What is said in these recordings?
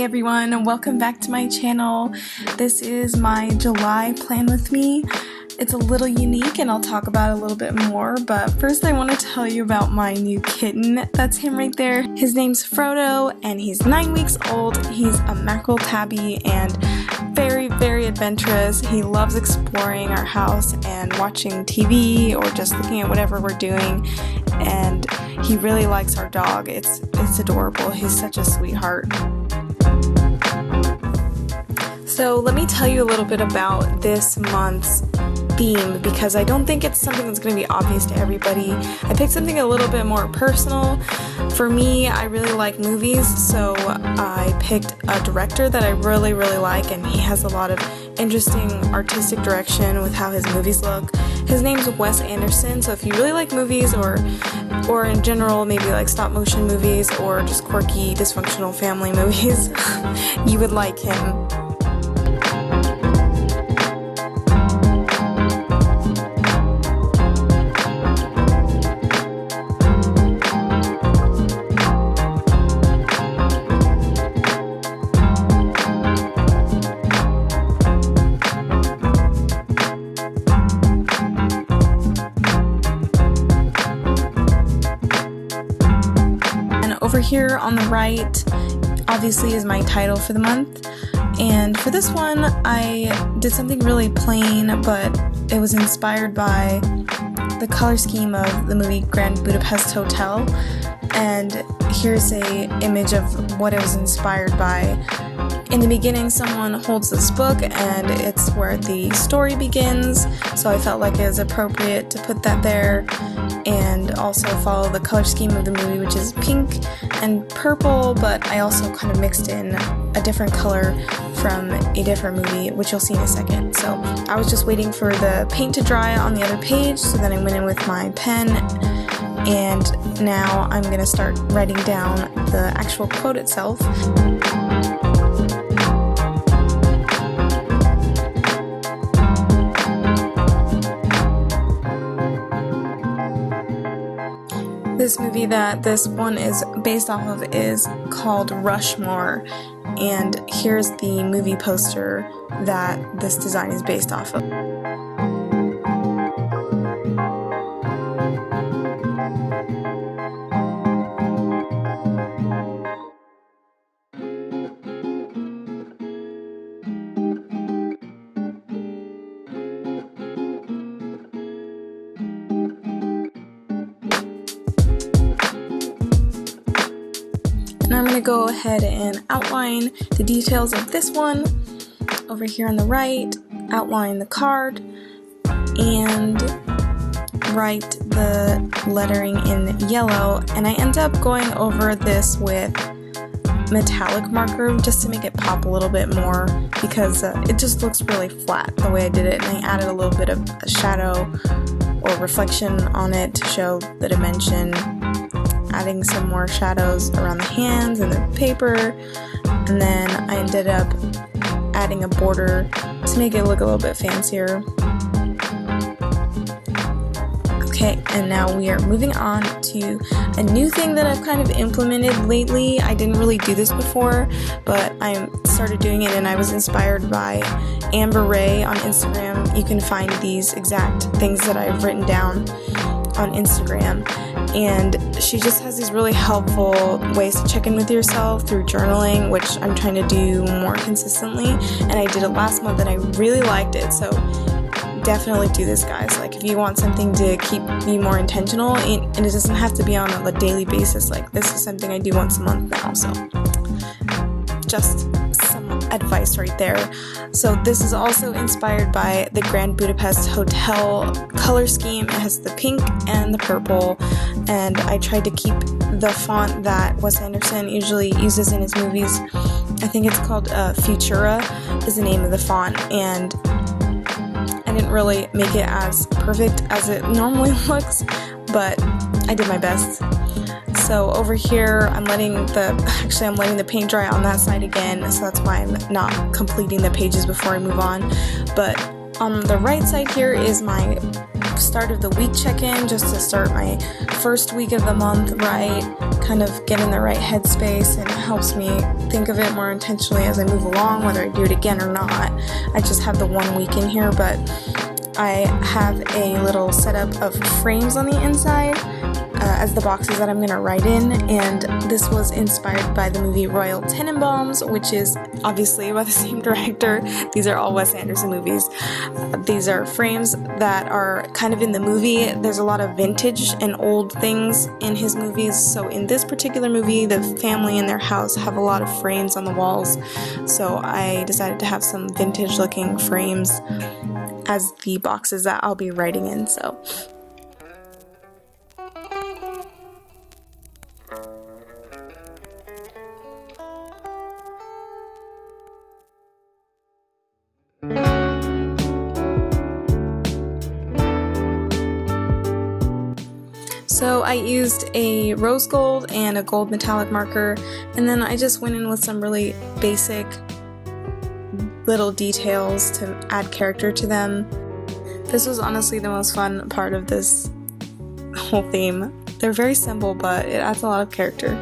everyone, and welcome back to my channel. This is my July plan with me. It's a little unique and I'll talk about it a little bit more, but first I want to tell you about my new kitten. That's him right there. His name's Frodo and he's 9 weeks old. He's a mackerel tabby and very adventurous. He loves exploring our house and watching TV or just looking at whatever we're doing, and he really likes our dog. It's adorable. He's such a sweetheart. So let me tell you a little bit about this month's theme, because I don't think it's something that's going to be obvious to everybody. I picked something a little bit more personal. For me, I really like movies, so I picked a director that I really like, and he has a lot of interesting artistic direction with how his movies look. His name's Wes Anderson, so if you really like movies or in general maybe like stop motion movies or just quirky dysfunctional family movies, you would like him. Over here on the right, obviously, is my title for the month, and for this one I did something really plain, but it was inspired by the color scheme of the movie Grand Budapest Hotel, and here's a image of what it was inspired by. In the beginning, someone holds this book and it's where the story begins, so I felt like it was appropriate to put that there and also follow the color scheme of the movie, which is pink and purple, but I also kind of mixed in a different color from a different movie, which you'll see in a second. So I was just waiting for the paint to dry on the other page, so then I went in with my pen, and now I'm going to start writing down the actual quote itself. This movie that this one is based off of is called Rushmore, and here's the movie poster that this design is based off of. And I'm going to go ahead and outline the details of this one. Over here on the right, outline the card and write the lettering in yellow. And I end up going over this with metallic marker just to make it pop a little bit more, because it just looks really flat the way I did it. And I added a little bit of a shadow or reflection on it to show the dimension, adding some more shadows around the hands and the paper, and then I ended up adding a border to make it look a little bit fancier. Okay, and now we are moving on to a new thing that I've kind of implemented lately. I didn't really do this before, but I started doing it and I was inspired by Amber Ray on Instagram. You can find these exact things that I've written down on Instagram, and she just has these really helpful ways to check in with yourself through journaling, which I'm trying to do more consistently, and I did it last month and I really liked it. So definitely do this, guys. Like, if you want something to keep me more intentional, and it doesn't have to be on a daily basis, like this is something I do once a month now, so just some advice right there. So this is also inspired by the Grand Budapest Hotel color scheme. It has the pink and the purple, and I tried to keep the font that Wes Anderson usually uses in his movies. I think it's called Futura is the name of the font, and I didn't really make it as perfect as it normally looks, but I did my best. So over here, I'm letting the paint dry on that side again, so that's why I'm not completing the pages before I move on. But on the right side here is my start of the week check-in, just to start my first week of the month right, kind of get in the right headspace, and it helps me think of it more intentionally as I move along, whether I do it again or not. I just have the 1 week in here, but I have a little setup of frames on the inside as the boxes that I'm going to write in, and this was inspired by the movie Royal Tenenbaums, which is obviously by the same director. These are all Wes Anderson movies. These are frames that are kind of in the movie. There's a lot of vintage and old things in his movies, so in this particular movie, the family in their house have a lot of frames on the walls, so I decided to have some vintage looking frames as the boxes that I'll be writing in. So I used a rose gold and a gold metallic marker, and then I just went in with some really basic little details to add character to them. This was honestly the most fun part of this whole theme. They're very simple, but it adds a lot of character.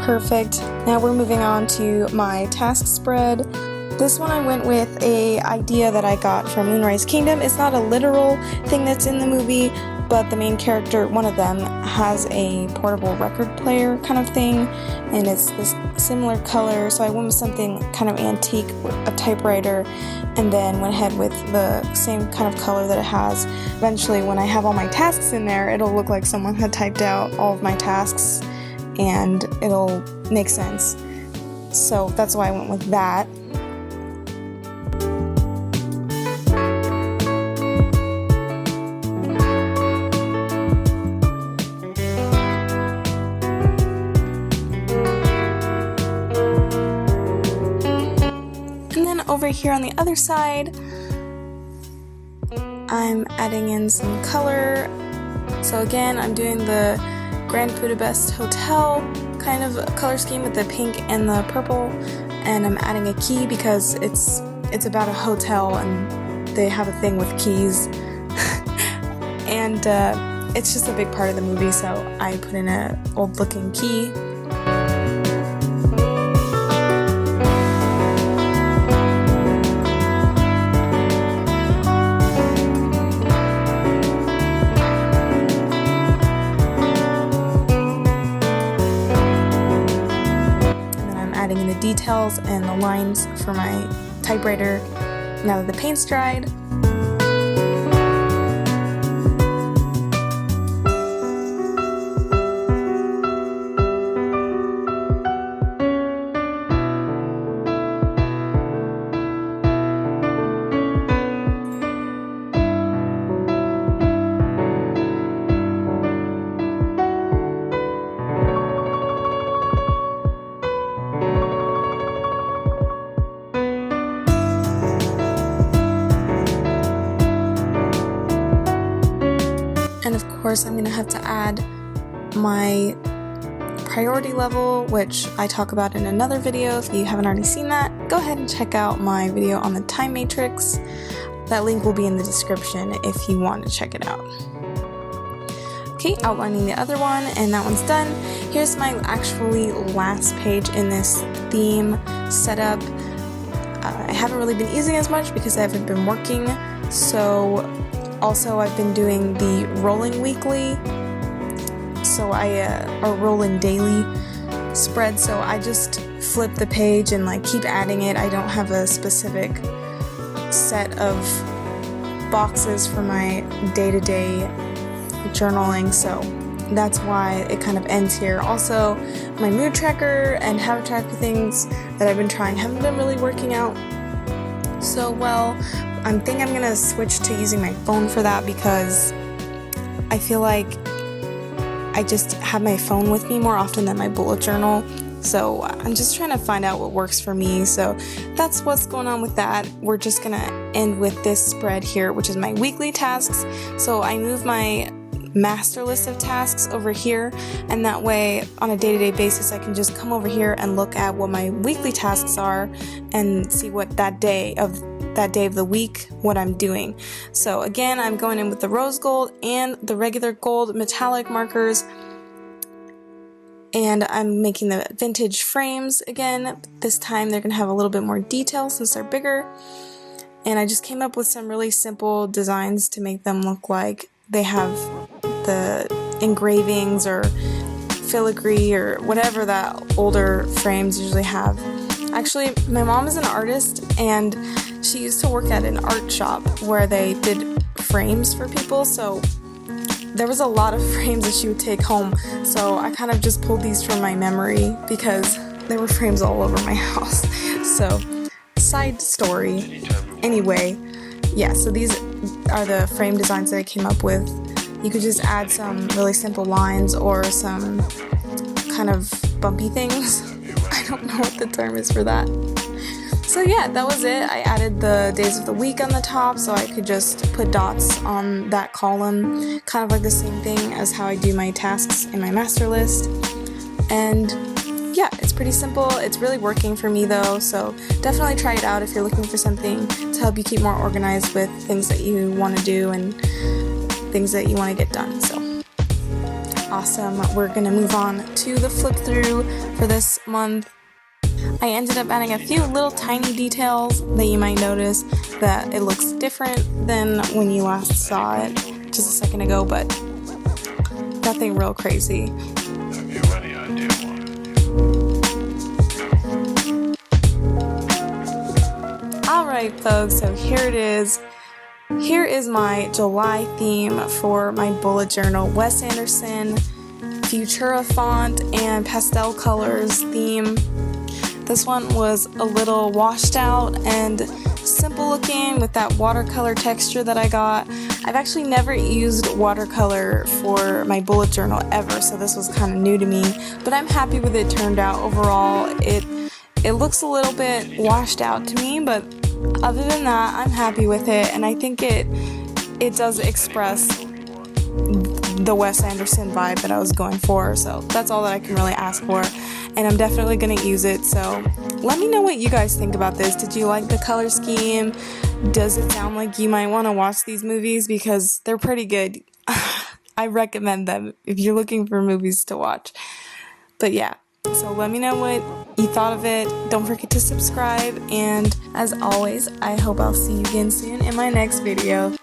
Perfect. Now we're moving on to my task spread. This one I went with a idea that I got from Moonrise Kingdom. It's not a literal thing that's in the movie, but the main character, one of them, has a portable record player kind of thing, and it's this similar color, so I went with something kind of antique, a typewriter, and then went ahead with the same kind of color that it has. Eventually, when I have all my tasks in there, it'll look like someone had typed out all of my tasks, and it'll make sense. So that's why I went with that. And then over here on the other side, I'm adding in some color. So again, I'm doing the Grand Budapest Hotel kind of color scheme with the pink and the purple, and I'm adding a key because it's about a hotel and they have a thing with keys and it's just a big part of the movie, so I put in an old looking key. Adding in the details and the lines for my typewriter now that the paint's dried. And of course, I'm going to have to add my priority level, which I talk about in another video. If you haven't already seen that, go ahead and check out my video on the time matrix. That link will be in the description if you want to check it out. Okay, outlining the other one, and that one's done. Here's my actually last page in this theme setup. I haven't really been using as much because I haven't been working, so also I've been doing the rolling weekly, or rolling daily spread, so I just flip the page and like keep adding it. I don't have a specific set of boxes for my day-to-day journaling, so that's why it kind of ends here. Also, my mood tracker and habit tracker things that I've been trying haven't been really working out so well. I think I'm gonna switch to using my phone for that because I feel like I just have my phone with me more often than my bullet journal. So I'm just trying to find out what works for me. So that's what's going on with that. We're just gonna end with this spread here, which is my weekly tasks. So I move my master list of tasks over here, and that way on a day-to-day basis I can just come over here and look at what my weekly tasks are and see what that day of the week what I'm doing. So again, I'm going in with the rose gold and the regular gold metallic markers, and I'm making the vintage frames again. This time they're gonna have a little bit more detail since they're bigger, and I just came up with some really simple designs to make them look like they have the engravings or filigree or whatever that older frames usually have. Actually, my mom is an artist, and she used to work at an art shop where they did frames for people, so there was a lot of frames that she would take home. So I kind of just pulled these from my memory because there were frames all over my house. So, side story. Anyway, yeah, so these are the frame designs that I came up with. You could just add some really simple lines or some kind of bumpy things. I don't know what the term is for that. So yeah, that was it. I added the days of the week on the top so I could just put dots on that column, kind of like the same thing as how I do my tasks in my master list. And yeah, it's pretty simple. It's really working for me though, so definitely try it out if you're looking for something to help you keep more organized with things that you want to do and things that you want to get done. So awesome. We're gonna move on to the flip through for this month. I ended up adding a few little tiny details that you might notice that it looks different than when you last saw it just a second ago, but nothing real crazy. Have you any idea what to do? Alright folks, so here it is. Here is my July theme for my bullet journal. Wes Anderson, Futura font, and pastel colors theme. This one was a little washed out and simple looking with that watercolor texture that I got. I've actually never used watercolor for my bullet journal ever, so this was kind of new to me, but I'm happy with it turned out overall. It looks a little bit washed out to me, but other than that, I'm happy with it, and I think it does express the Wes Anderson vibe that I was going for, so that's all that I can really ask for, and I'm definitely going to use it. So let me know what you guys think about this. Did you like the color scheme? Does it sound like you might want to watch these movies? Because they're pretty good. I recommend them if you're looking for movies to watch. But yeah, so let me know what you thought of it. Don't forget to subscribe, and as always, I hope I'll see you again soon in my next video.